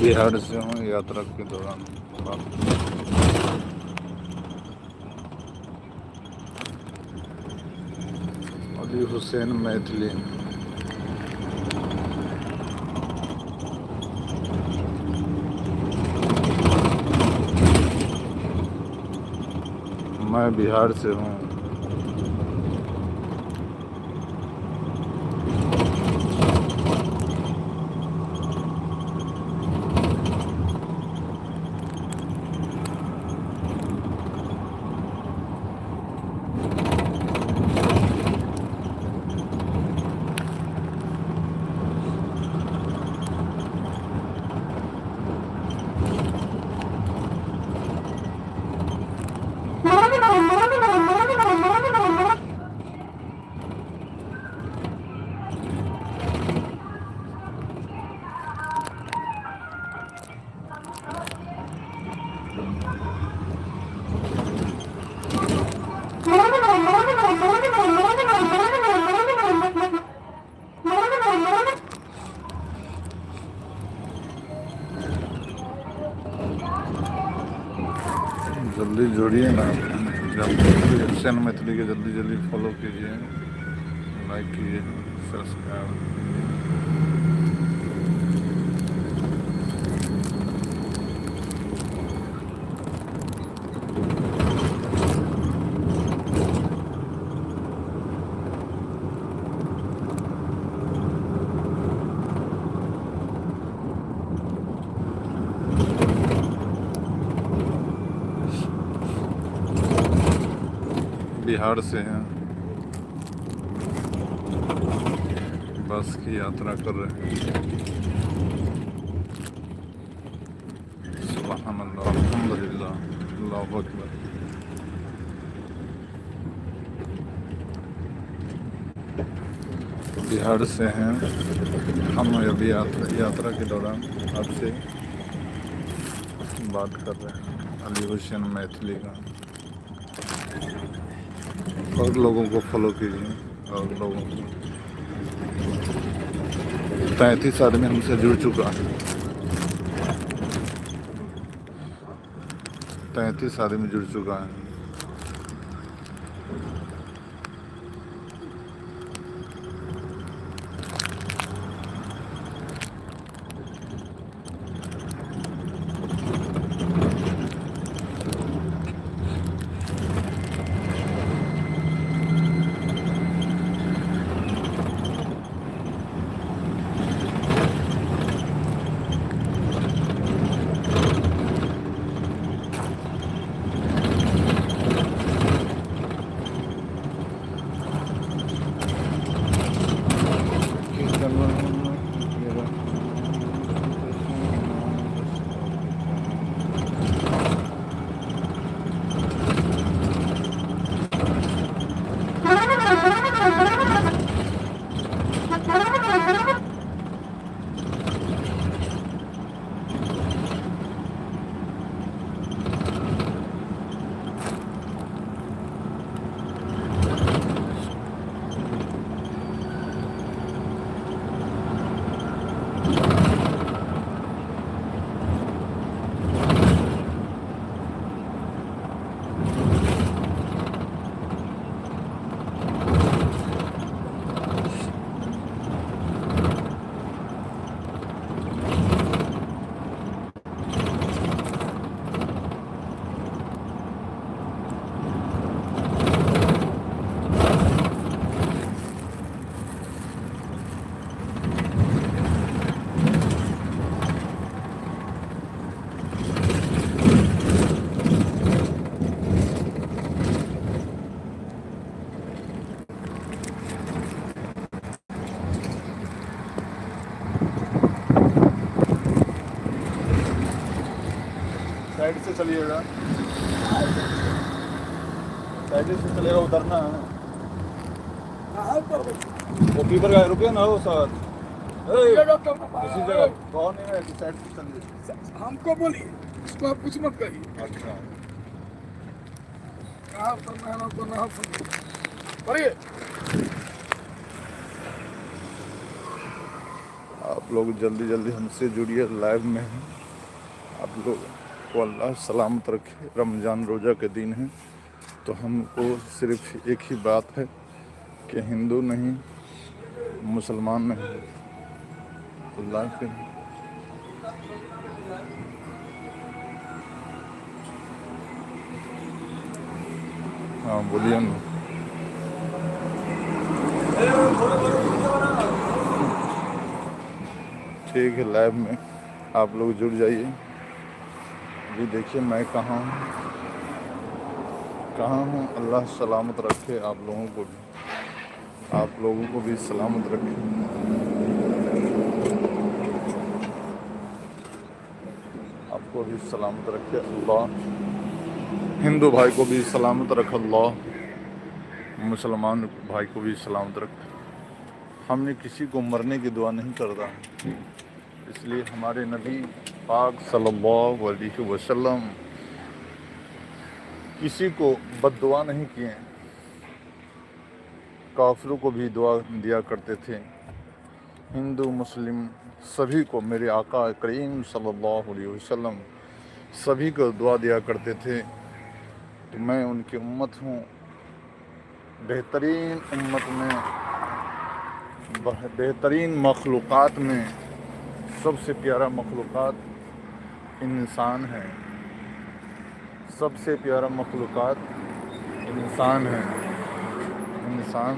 बिहार से हूँ यात्रा के दौरान। अली हुसैन मैथिली। मैं बिहार से हूँ। जल्दी जुड़िए ना, जल्दी हुसैन मैथिली के जल्दी फॉलो कीजिए, लाइक कीजिए, सब्सक्राइब। बिहार से हैं, बस की यात्रा कर रहे हैं। सुभान अल्लाह, अल्हम्दुलिल्लाह, अल्लाहु अकबर। बिहार से हैं हम, अभी यात्रा के दौरान आपसे बात कर रहे हैं अली हुसैन मैथिली का। और लोगों को फॉलो कीजिए, और लोगों को 35 आदमी हमसे जुड़ चुका है। 33 आदमी जुड़ चुका है। साइड से चलिएगा, साइड से चलेगा, उतरना है। वो पीपर का रुके ना हो सर, किसी जगह कौन है, साइड से चलिए। हमको बोलिए, इसको आप कुछ मत कहिए। अच्छा, कहाँ उतरना है ना उतरना है, पढ़िए। आप लोग जल्दी हमसे जुड़िए, लाइव में हैं। लोग को अल्लाह सलामत रखे। रमज़ान रोज़ा के दिन है, तो हमको सिर्फ एक ही बात है कि हिंदू नहीं, मुसलमान नहीं, अल्लाह के। हाँ बोलिए ना। ठीक है, लाइव में आप लोग जुड़ जाइए। अभी देखिए मैं कहाँ हूँ। अल्लाह सलामत रखे आप लोगों को भी, आप लोगों को भी सलामत रखे। आपको भी सलामत रखे अल्लाह। हिंदू भाई को भी सलामत रखे अल्लाह, मुसलमान भाई को भी सलामत रखे। हमने किसी को मरने की दुआ नहीं करता, इसलिए हमारे नबी पाक सल्लल्लाहु अलैहि वसल्लम किसी को बद्दुआ नहीं किए। काफिरों को भी दुआ दिया करते थे। हिंदू मुस्लिम सभी को मेरे आका करीम सल्लल्लाहु अलैहि वसल्लम सभी को दुआ दिया करते थे। तो मैं उनकी उम्मत हूँ। बेहतरीन उम्मत में, बेहतरीन मखलूक़ात में सबसे प्यारा मखलूक़ात इंसान है। सबसे प्यारा मखलूक़ात इंसान है। इंसान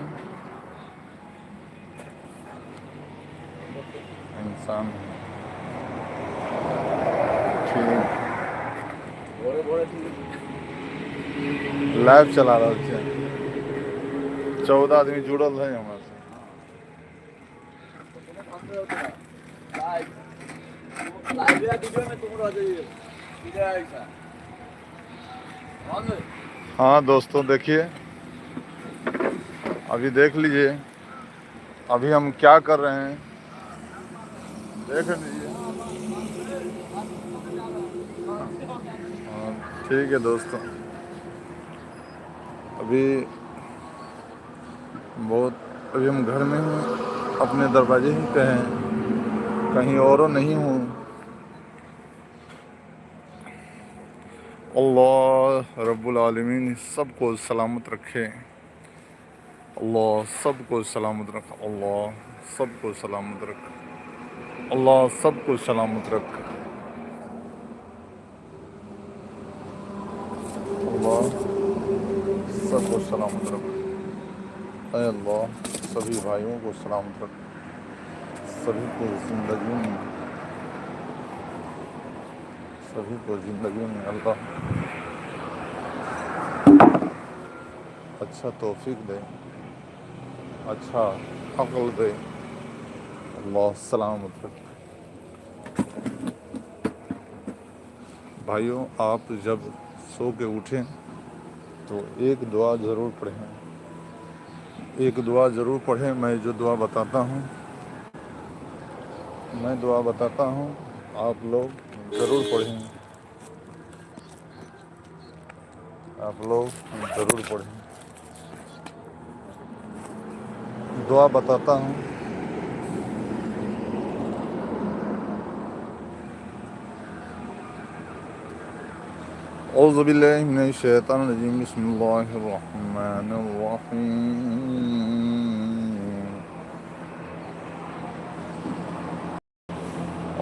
इंसान ठीक लाइव चला रहा है। 14 आदमी जुड़ल है हमारे से। हाँ दोस्तों देखिए, अभी देख लीजिए अभी हम क्या कर रहे हैं, देख लीजिए। हाँ ठीक है दोस्तों, अभी हम घर में हैं, अपने दरवाजे ही पे हैं, कहीं और नहीं हूँ। अल्लाह रब्बुल आलमीन सबको सलामत रखे। अल्लाह सबको सलामत रखे। अल्लाह सबको सलामत रखे। अल्लाह सबको सलामत रखे। अल्लाह सबको सलामत रखे। अल्लाह सभी भाइयों को सलामत रखे। सभी को ज़िंदगी में अल्लाह अच्छा तौफीक दे, अच्छा अक़ल दे। अल्लाह सलामत रखे। भाइयों, आप जब सो के उठें तो एक दुआ ज़रूर पढ़ें। एक दुआ ज़रूर पढ़ें। मैं जो दुआ बताता हूँ, आप लोग ज़रूर पढ़ें। आप लोग ज़रूर पढ़ें। दुआ बताता हूँ। औज़ु बिल्लाहि मिनश शैतानिर रजीम। बिस्मिल्लाहिर रहमानिर रहीम।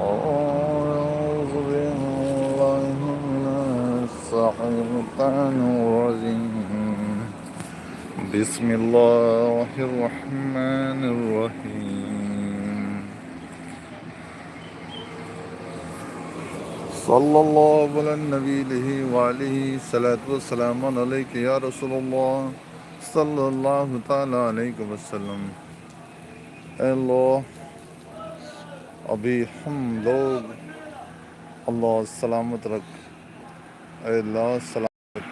औज़ु बिल्लाहि मिनश शैतानिर रजीम। बिस्मिल्लाहिर रहमानिर रहीम। सल्लल्लाहु अला नबी वालिही सल्लतु वस्सलाम अलैका या रसूलल्लाह सल्लल्लाहु तआला अलैहि वसल्लम। अल्लाह अभी हम लोग अल्लाह सलामत रख। अल्लाह सलामत।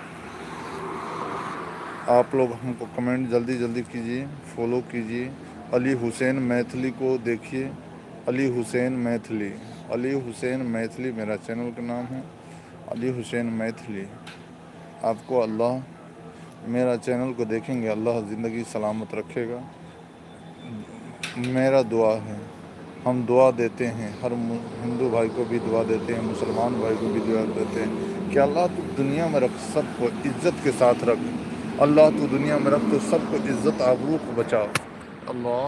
आप लोग हमको कमेंट जल्दी जल्दी कीजिए, फॉलो कीजिए। अली हुसैन मैथिली को देखिए। अली हुसैन मैथिली मेरा चैनल का नाम है। अली हुसैन मैथिली। आपको अल्लाह मेरा चैनल को देखेंगे, अल्लाह ज़िंदगी सलामत रखेगा। मेरा दुआ है हम दुआ देते हैं, हर हिंदू भाई को भी दुआ देते हैं, मुसलमान भाई को भी दुआ देते हैं कि अल्लाह तू दुनिया में रख, सबको इज्जत के साथ रख। अल्लाह तू दुनिया में रख तो सबको इज्जत आबरू को बचा। अल्लाह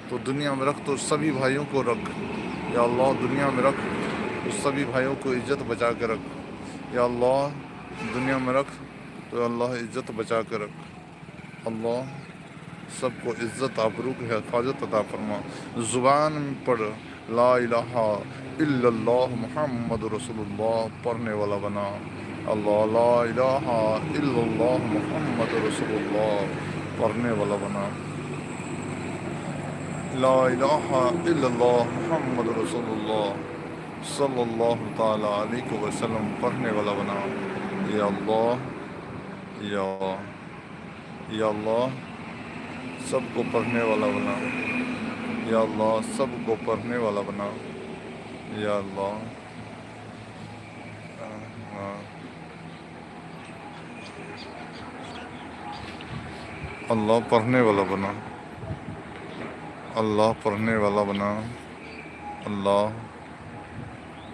तो दुनिया में रख तो सभी भाइयों को रख। या अल्लाह दुनिया में रख तो सभी भाइयों को इज्जत बचा कर रख। या अल्लाह दुनिया में रख तो अल्लाह इज्जत बचा कर रख। अल्लाह सबको इज्जत आबरू की हिफाजत अता फरमा। ज़ुबान में पढ़ ला इलाहा इल्लल्लाह मुहम्मद रसूलुल्लाह पढ़ने वाला बना। अल्लाह ला इलाहा इल्लल्लाह मुहम्मद रसूलुल्लाह पढ़ने वाला बना। ला इलाहा इल्लल्लाह मुहम्मद रसूलुल्लाह सल्लल्लाहु ताला अलैहि वसल्लम पढ़ने वाला बना। या अल्लाह या अल्लाह सबको पढ़ने वाला बना। या अल्लाह सबको पढ़ने वाला बना। या अल्लाह अल्लाह पढ़ने वाला बना। अल्लाह पढ़ने वाला बना। अल्लाह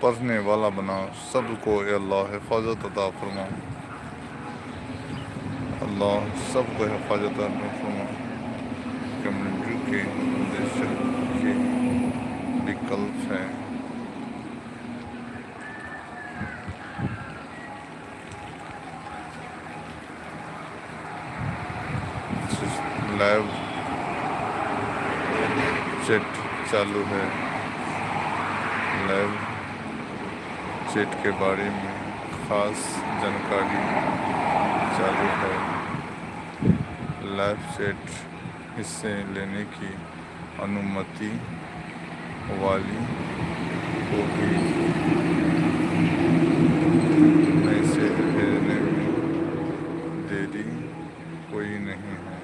पढ़ने वाला बना। सबको या अल्लाह हिफाजत अता फरमा। अल्लाह सबको हिफाजत अता फरमा। कम्युनिटी के देश के विकल्प हैं। लाइव चैट चालू है। लाइव चैट के बारे में खास जानकारी चालू है। लाइव चैट हिस्से लेने की अनुमति वाली को भी मैसेज भेजने में देरी कोई नहीं है।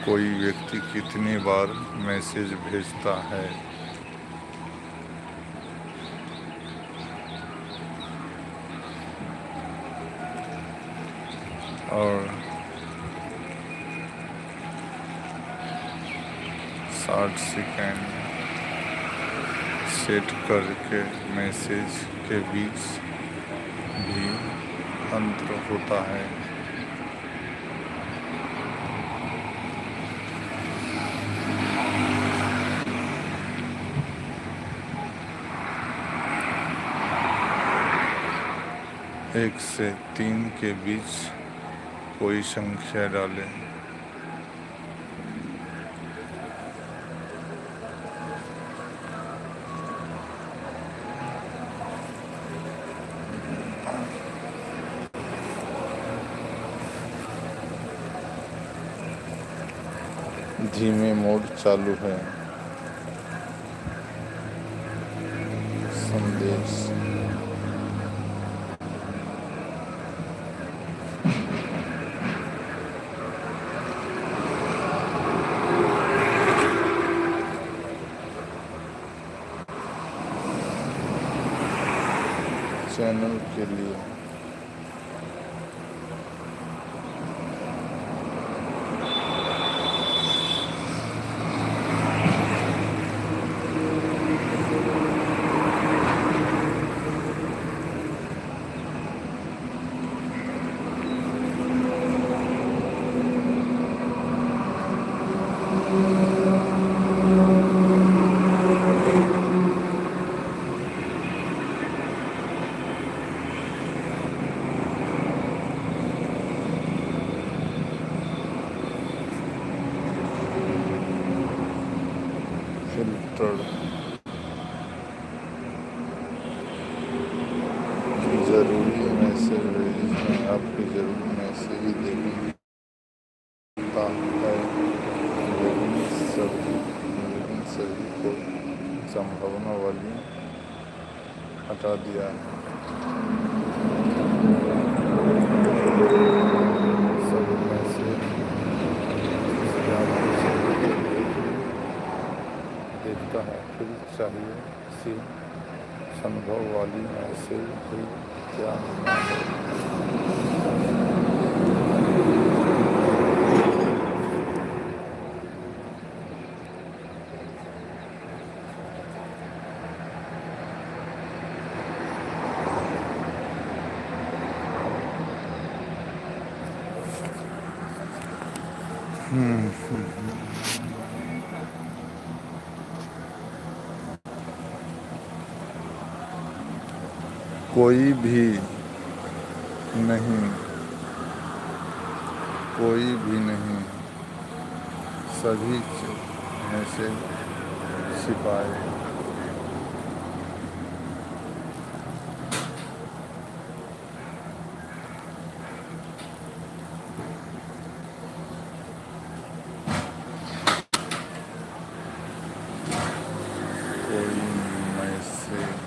कोई व्यक्ति कितनी बार मैसेज भेजता है और 60 सेकंड सेट करके मैसेज के बीच भी अंतर होता है। एक से 3 के बीच कोई संख्या डालें। धीमे मोड चालू है। संदेश चैनल के लिए फिल्टर जरूरी मैसेज भेजना आपकी जरूरी मैसेज देखता है, लेकिन सभी को संभावना वाली हटा दिया है। सब मैसेज देखता है, फिर चाहिए सी संभव वाली मैसेज भी क्या है। कोई भी नहीं, कोई भी नहीं, सभी हैं से सिपाही। कोई मैसेज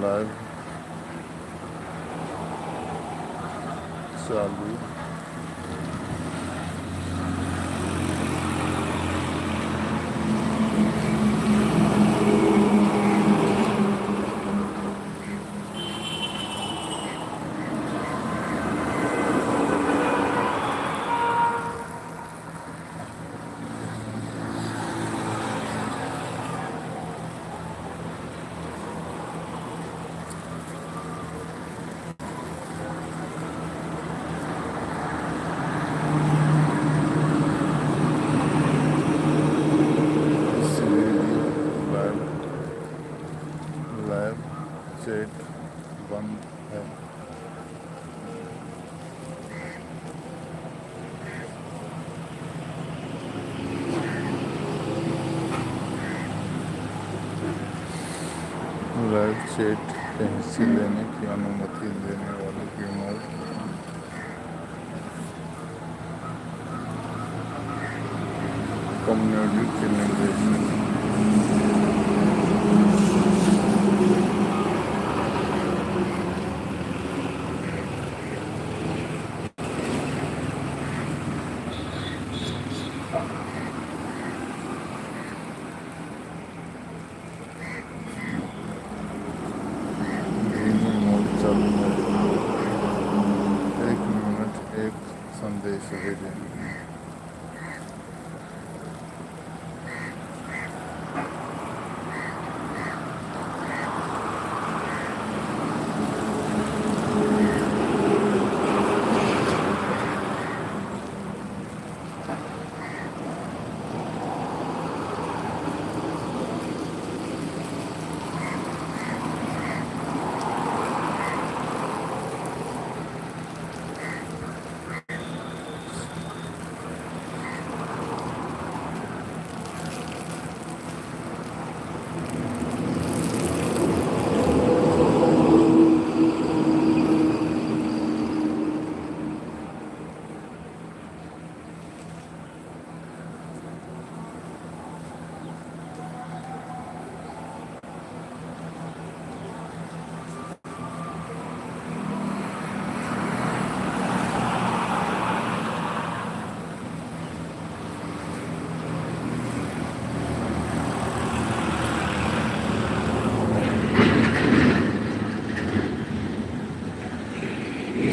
लाइव चालू। लाइव लाइव चैट बंद है। लाइव चैट के हिस्से लेने की अनुमति देने वाले की उम्र कम्युनिटी के निर्देश। धीमी मोड चालू है। 1 मिनट 1 संदेश भेजें।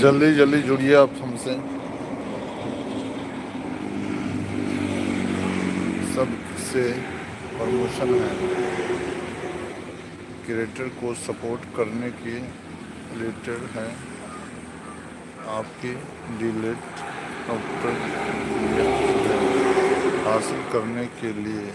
जल्दी जल्दी जुड़िए आप हमसे। सबसे प्रमोशन है। क्रिएटर को सपोर्ट करने की रिलेटेड है। आपकी डिलीट हासिल करने के लिए